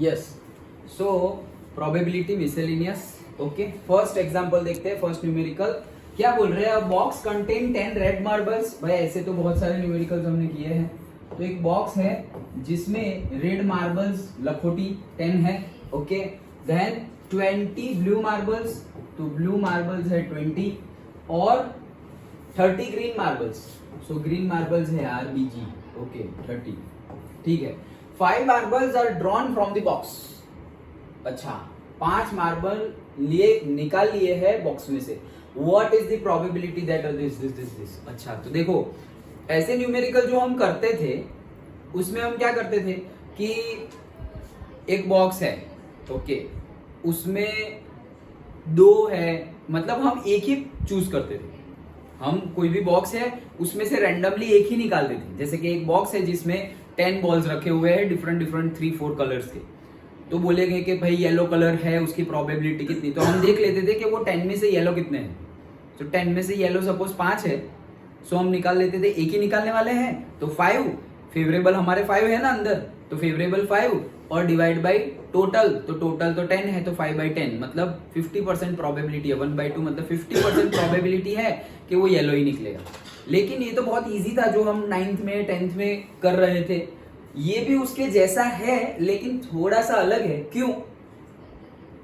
Yes, so probability miscellaneous. Okay, first example देखते हैं। First numerical क्या बोल रहे हैं, बॉक्स कंटेन 10 रेड मार्बल्स। भाई ऐसे तो बहुत सारे न्यूमेरिकल्स हमने किए हैं। तो एक बॉक्स है जिसमें रेड मार्बल्स लखोटी 10 है। ओके, देन 20 ब्लू मार्बल्स, तो ब्लू मार्बल्स है 20 और 30 green marbles. So green marbles है RBG। ओके 30, ठीक है। 5 marbles are drawn from the box. अच्छा, 5 मार्बल निकाल लिए है बॉक्स में से। What is the probability that this. अच्छा, तो देखो ऐसे न्यूमेरिकल जो हम करते थे उसमें हम क्या करते थे कि एक बॉक्स है, ओके, उसमें 2 है, मतलब हम एक ही चूज करते थे। हम कोई भी बॉक्स है उसमें से रैंडमली एक ही निकाल देते थे। जैसे कि एक बॉक्स है जिसमें 10 बॉल्स रखे हुए हैं डिफरेंट 3-4 कलर्स के, तो बोलेंगे कि भाई येलो कलर है, उसकी प्रोबेबिलिटी कितनी। तो हम देख लेते थे कि वो 10 में से येलो कितने हैं। तो 10 में से येलो सपोज 5 है, सो हम निकाल लेते थे, एक ही निकालने वाले हैं तो 5, फेवरेबल हमारे 5 है ना अंदर, तो फेवरेबल 5 और डिवाइड बाई टोटल, तो टोटल तो 10 है, तो 5/10 मतलब 50% प्रोबेबिलिटी है। 1/2 मतलब 50% प्रोबेबिलिटी है कि वो येलो ही निकलेगा। लेकिन ये तो बहुत इजी था जो हम 9th में 10th में कर रहे थे। ये भी उसके जैसा है लेकिन थोड़ा सा अलग है। क्यों?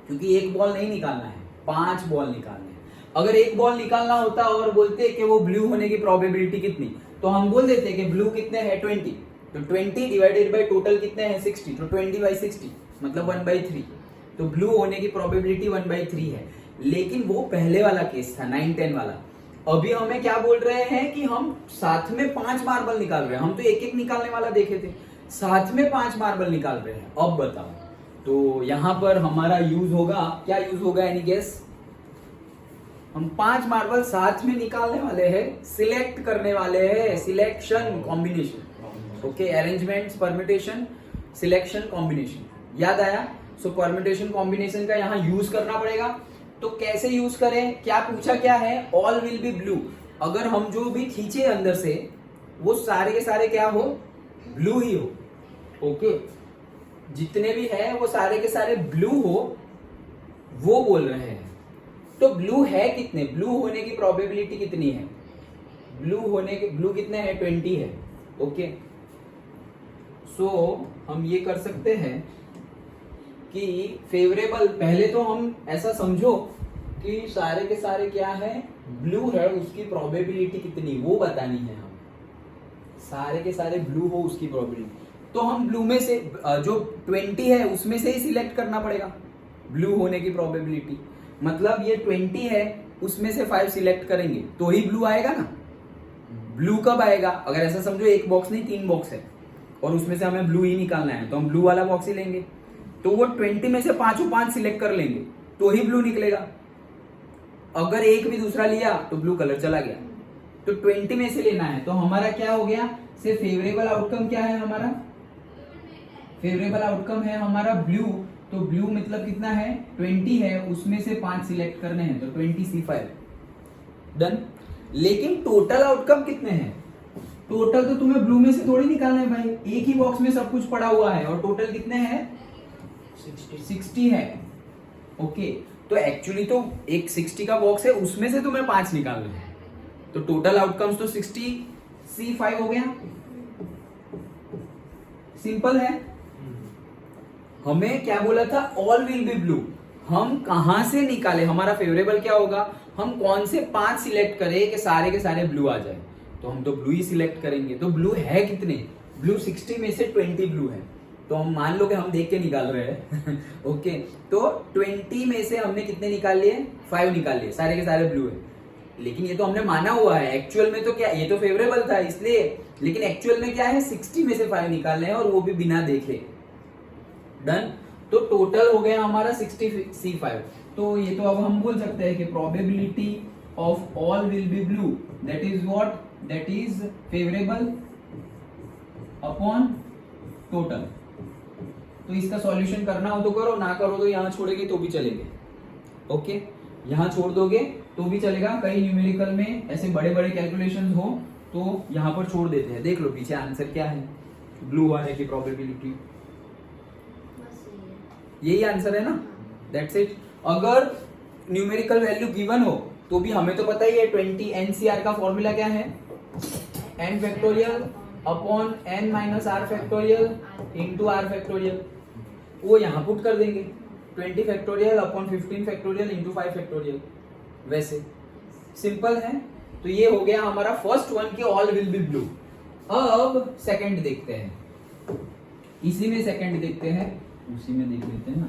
क्योंकि एक बॉल नहीं निकालना है, 5 बॉल निकालने हैं। अगर एक बॉल निकालना होता और बोलते कि वो ब्लू होने की प्रोबेबिलिटी कितनी, तो हम बोल देते कि ब्लू कितने हैं 20, तो 20 डिवाइडेड बाय टोटल कितने हैं 60, तो 20/60 मतलब 1/3। तो ब्लू होने की प्रोबेबिलिटी 1/3 है। लेकिन वो पहले वाला केस था 9-10 वाला। अभी हमें क्या बोल रहे हैं कि हम साथ में 5 मार्बल निकाल रहे हैं। हम तो एक एक निकालने वाला देखे थे, साथ में 5 मार्बल निकाल रहे हैं। अब बताओ, तो यहां पर हमारा यूज होगा, क्या यूज होगा, एनी गेस? हम 5 मार्बल साथ में निकालने वाले हैं, सिलेक्ट करने वाले हैं, selection combination. Okay, arrangements, permutation, selection, combination. याद आया? सो परम्यूटेशन कॉम्बिनेशन का यहाँ यूज करना पड़ेगा। तो कैसे यूज करें, क्या पूछा, क्या है, ऑल विल बी ब्लू। अगर हम जो भी खींचे अंदर से वो सारे के सारे क्या हो, ब्लू ही हो। ओके, जितने भी है वो सारे के सारे ब्लू हो, वो बोल रहे हैं। तो ब्लू है कितने, ब्लू होने की प्रोबेबिलिटी कितनी है? ब्लू कितने हैं, 20 है। ओके, सो हम ये कर सकते हैं कि फेवरेबल, पहले तो हम ऐसा समझो कि सारे के सारे क्या है, ब्लू है, उसकी प्रोबेबिलिटी कितनी वो बतानी है हमें। सारे के सारे ब्लू हो उसकी प्रोबेबिलिटी, तो हम ब्लू में से जो 20 है उसमें से ही सिलेक्ट करना पड़ेगा ब्लू होने की प्रोबेबिलिटी। मतलब ये 20 है, उसमें से 5 सिलेक्ट करेंगे तो ही ब्लू आएगा ना। ब्लू कब आएगा? अगर ऐसा समझो एक बॉक्स नहीं 3 बॉक्स है और उसमें से हमें ब्लू ही निकालना है, तो हम ब्लू वाला बॉक्स ही लेंगे। तो वो 20 में से 5 सिलेक्ट कर लेंगे तो ही ब्लू निकलेगा। अगर एक भी दूसरा लिया तो ब्लू कलर चला गया। तो 20 में से लेना है, तो हमारा क्या हो गया, सिर्फ फेवरेबल आउटकम क्या है हमारा, फेवरेबल आउटकम है हमारा ब्लू। तो ब्लू मतलब कितना है, 20 है, उसमें से 5 सिलेक्ट करने हैं, तो 20C5 डन। लेकिन टोटल आउटकम कितने हैं? टोटल तो तुम्हें ब्लू में से थोड़ी निकालना है भाई, एक ही बॉक्स में सब कुछ पड़ा हुआ है और टोटल कितने हैं, 60 है। ओके, तो एक्चुअली तो एक 60 का बॉक्स है, उसमें से तुम्हें 5 निकालने हैं, तो टोटल आउटकम्स तो 60C5 हो गया। सिंपल है। हमें क्या बोला था, ऑल विल बी ब्लू। हम कहां से निकाले, हमारा फेवरेबल क्या होगा, हम कौन से 5 सिलेक्ट करें कि सारे के सारे ब्लू आ जाए, तो हम तो ब्लू ही सिलेक्ट करेंगे। तो ब्लू है कितने, ब्लू 60 में से 20 ब्लू है, तो हम मान लो कि हम देख के निकाल रहे हैं ओके, तो 20 में से हमने कितने निकाल लिए, 5 निकाल लिए, सारे के सारे ब्लू है। लेकिन ये तो हमने माना हुआ है, एक्चुअल में तो क्या, ये तो फेवरेबल था इसलिए, लेकिन एक्चुअल में क्या है, 60 में से 5 निकालने हैं और वो भी बिना देखे। डन। तो टोटल हो गया हमारा 60C5। तो ये तो अब हम बोल सकते हैं कि probability of all will be blue, that is what, that is favourable upon total. तो इसका सॉल्यूशन करना हो तो करो, ना करो तो यहां छोड़ेंगे तो भी चलेंगे। ओके, यहां छोड़ दोगे तो भी चलेगा। कई न्यूमेरिकल में ऐसे बड़े बड़े कैलकुलेशंस हो तो यहां पर छोड़ देते हैं। देख लो पीछे आंसर क्या है, ब्लू आने की प्रोबेबिलिटी। यही आंसर है ना, दैट्स इट। अगर न्यूमेरिकल वैल्यू गिवन हो तो भी हमें तो पता ही है 20 NCR का फॉर्मूला क्या है, n factorial upon n minus r factorial into r factorial, वो यहाँ पुट कर देंगे 20 factorial upon 15 factorial into 5 factorial, वैसे सिंपल है। तो ये हो गया हमारा फर्स्ट वन कि ऑल विल बी ब्लू। अब सेकंड देखते हैं, इसी में सेकंड देखते हैं, उसी में देख लेते हैं ना।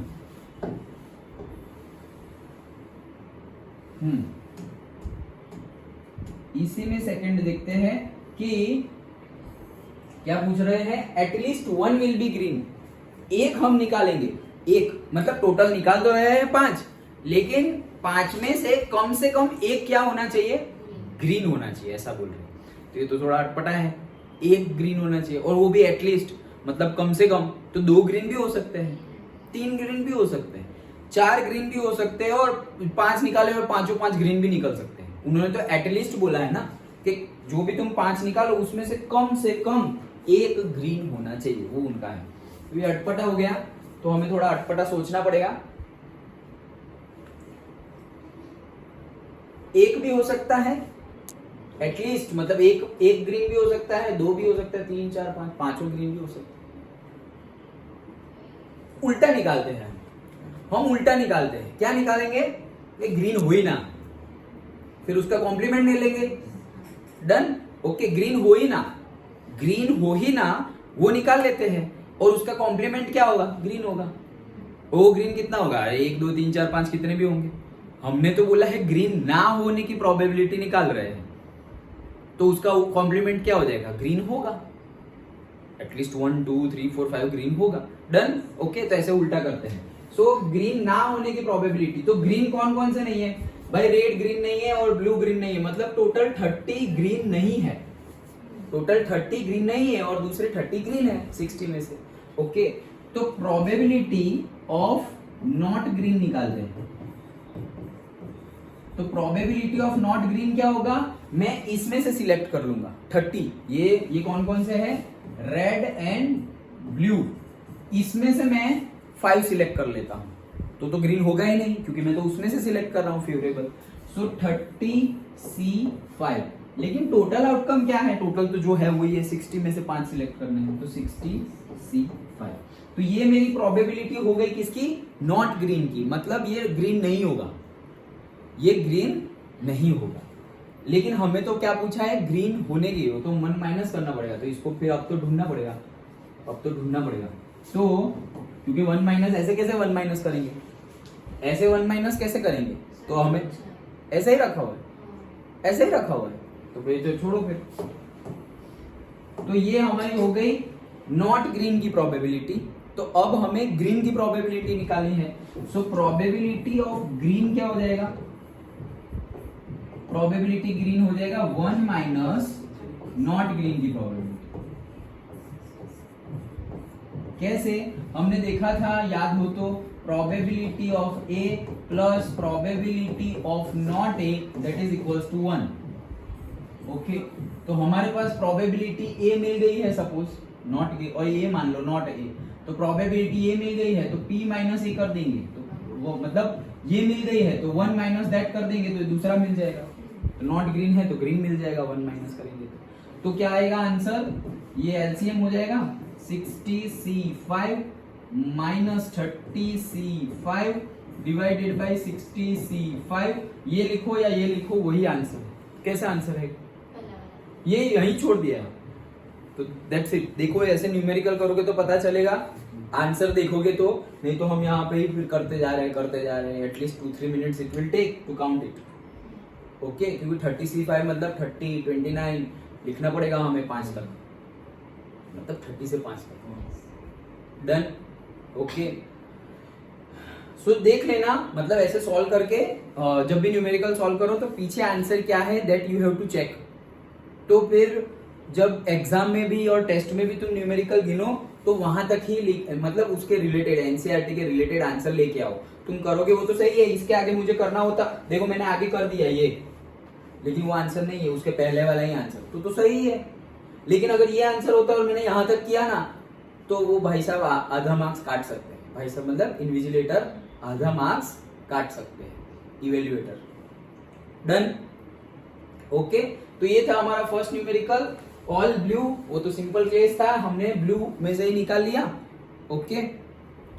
इसी में सेकंड देखते हैं कि क्या पूछ रहे हैं, at least one will be green, एक हम निकालेंगे, एक मतलब टोटल निकाल तो रहे हैं 5, लेकिन 5 में से कम एक क्या होना चाहिए, ग्रीन होना चाहिए, ऐसा बोल रहे हैं। तो ये तो थोड़ा अटपटा है, एक ग्रीन होना चाहिए और वो भी एटलीस्ट, मतलब कम से कम, तो 2 ग्रीन भी हो सकते हैं, 3 ग्रीन भी हो सकते हैं, 4 ग्रीन भी हो सकते हैं और 5 निकाले और 5 ग्रीन भी निकल सकते हैं। उन्होंने तो एटलीस्ट बोला है ना कि जो भी तुम 5 निकालो उसमें से कम एक ग्रीन होना चाहिए, वो उनका है। तो ये अटपटा हो गया, तो हमें थोड़ा अटपटा सोचना पड़ेगा। एक भी हो सकता है एटलीस्ट, मतलब एक ग्रीन भी हो सकता है, 2 भी हो सकता है, 3 4 5 पांचों ग्रीन भी हो सकता है। उल्टा निकालते हैं हम, उल्टा निकालते हैं, क्या निकालेंगे, ये ग्रीन हो ही ना, फिर उसका कॉम्प्लीमेंट ले लेंगे, डन। ओके, ग्रीन हो ही ना वो निकाल लेते हैं और उसका कॉम्प्लीमेंट क्या होगा, ग्रीन होगा। वो ग्रीन कितना होगा, 1 2 3 4 5 कितने भी होंगे, हमने तो बोला है ग्रीन ना होने की प्रोबेबिलिटी निकाल रहे हैं, तो उसका कॉम्प्लीमेंट क्या हो जाएगा, ग्रीन होगा, एटलीस्ट 1 2 3 4 5 ग्रीन होगा, डन। ओके, तो ऐसे उल्टा करते हैं। सो ग्रीन ना होने की प्रोबेबिलिटी, तो ग्रीन कौन कौन से नहीं है भाई, रेड ग्रीन नहीं है और ब्लू ग्रीन नहीं है, मतलब टोटल 30 ग्रीन नहीं है, टोटल 30 ग्रीन नहीं है और दूसरे 30 ग्रीन है 60 में से। ओके, तो प्रोबेबिलिटी ऑफ नॉट ग्रीन निकालते हैं। तो प्रोबेबिलिटी ऑफ नॉट ग्रीन क्या होगा, मैं इसमें से सिलेक्ट कर लूंगा 30, ये कौन कौन से है, रेड एंड ब्लू, इसमें से मैं 5 सिलेक्ट कर लेता हूं, तो ग्रीन होगा ही नहीं क्योंकि मैं तो उसमें से सिलेक्ट कर रहा हूं फेवरेबल। सो 30C5, लेकिन टोटल आउटकम क्या है, टोटल तो जो है वही है, 60 में से 5 सिलेक्ट करने हैं, तो 60C5। तो ये मेरी प्रोबेबिलिटी हो गई किसकी, नॉट ग्रीन की, मतलब ये ग्रीन नहीं होगा, ये ग्रीन नहीं होगा। लेकिन हमें तो क्या पूछा है, ग्रीन होने की हो, तो 1 माइनस करना पड़ेगा, तो इसको फिर अब तो ढूंढना पड़ेगा, तो क्योंकि 1 माइनस ऐसे कैसे 1 माइनस करेंगे, ऐसे 1 माइनस कैसे करेंगे, तो हमें ऐसे ही रखा हुआ है, तो फिर तो छोड़ो फिर। तो ये हमारी हो गई नॉट ग्रीन की प्रोबेबिलिटी। तो अब हमें ग्रीन की प्रोबेबिलिटी निकालनी है। सो प्रोबेबिलिटी ऑफ ग्रीन क्या हो जाएगा, प्रोबेबिलिटी ग्रीन हो जाएगा 1 माइनस नॉट ग्रीन की प्रोबेबिलिटी। कैसे, हमने देखा था, याद हो तो, probability of A plus probability of not A that is equals to 1। Okay, तो हमारे पास प्रोबेबिलिटी ए मिल गई है, सपोज नॉट ए, और ये मान लो नॉट ए, तो प्रोबेबिलिटी ए मिल गई है, तो p माइनस ए कर देंगे, तो वो मतलब ये मिल गई है तो 1 माइनस दैट कर देंगे तो दूसरा मिल जाएगा, तो नॉट ग्रीन है तो ग्रीन मिल जाएगा, 1 माइनस करेंगे तो क्या आएगा आंसर, ये एलसीएम हो जाएगा 60C5 minus 30C5 divided by 60C5, ये लिखो या ये लिखो, वही आंसर। कैसे आंसर है, ये यही छोड़ दिया, तो दैट्स इट। देखो ऐसे न्यूमेरिकल करोगे तो पता चलेगा, आंसर देखोगे तो, नहीं तो हम यहाँ पे ही फिर करते जा रहे हैं, at least 2-3 minutes it will take to count it. Okay, क्योंकि 30C5 मतलब 30 29 लिखना पड़ेगा हमें 5 तक, मतलब 30 से 5 तक, डन। ओके, सो देख लेना, मतलब ऐसे सॉल्व करके जब भी न्यूमेरिकल सॉल्व करो तो पीछे आंसर क्या है that you have to check. तो फिर जब एग्जाम में भी और टेस्ट में भी तुम न्यूमेरिकल गिनो तो वहां तक ही मतलब उसके रिलेटेड एनसीईआरटी के रिलेटेड आंसर लेके आओ। तुम करोगे वो तो सही है, इसके आगे मुझे करना होता, देखो मैंने आगे कर दिया ये, लेकिन वो आंसर नहीं है, उसके पहले वाला ही आंसर, तो सही है। लेकिन अगर ये आंसर होता और मैंने यहां तक किया ना, तो वो भाई साहब आधा मार्क्स काट सकते हैं। भाई साहब मतलब इन्विजिलेटर आधा मार्क्स काट सकते हैं, इवेल्युएटर। Done, okay. तो ये था हमारा फर्स्ट न्यूमेरिकल, ऑल ब्लू। वो तो सिंपल केस था, हमने ब्लू में से ही निकाल लिया, ओके,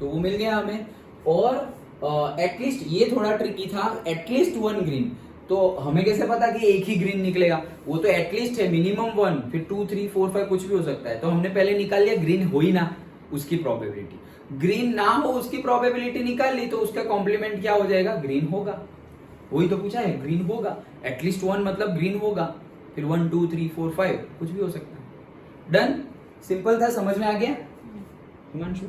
तो वो मिल गया हमें। और एटलीस्ट ये थोड़ा ट्रिकी था, एटलीस्ट वन ग्रीन। तो हमें कैसे पता कि एक ही ग्रीन निकलेगा? वो तो एटलीस्ट है, मिनिमम वन, फिर 2 3 4 5 कुछ भी हो सकता है। तो हमने पहले निकाल लिया ग्रीन हो ही ना, उसकी प्रोबेबिलिटी। ग्रीन ना हो उसकी प्रोबेबिलिटी निकाल ली, तो उसका कॉम्प्लीमेंट क्या हो जाएगा? ग्रीन होगा। वही तो पूछा है, ग्रीन होगा, एटलीस्ट वन मतलब ग्रीन होगा, फिर 1 2 3 4 5 कुछ भी हो सकता है। डन, सिंपल था, समझ में आ गया हिमांशु?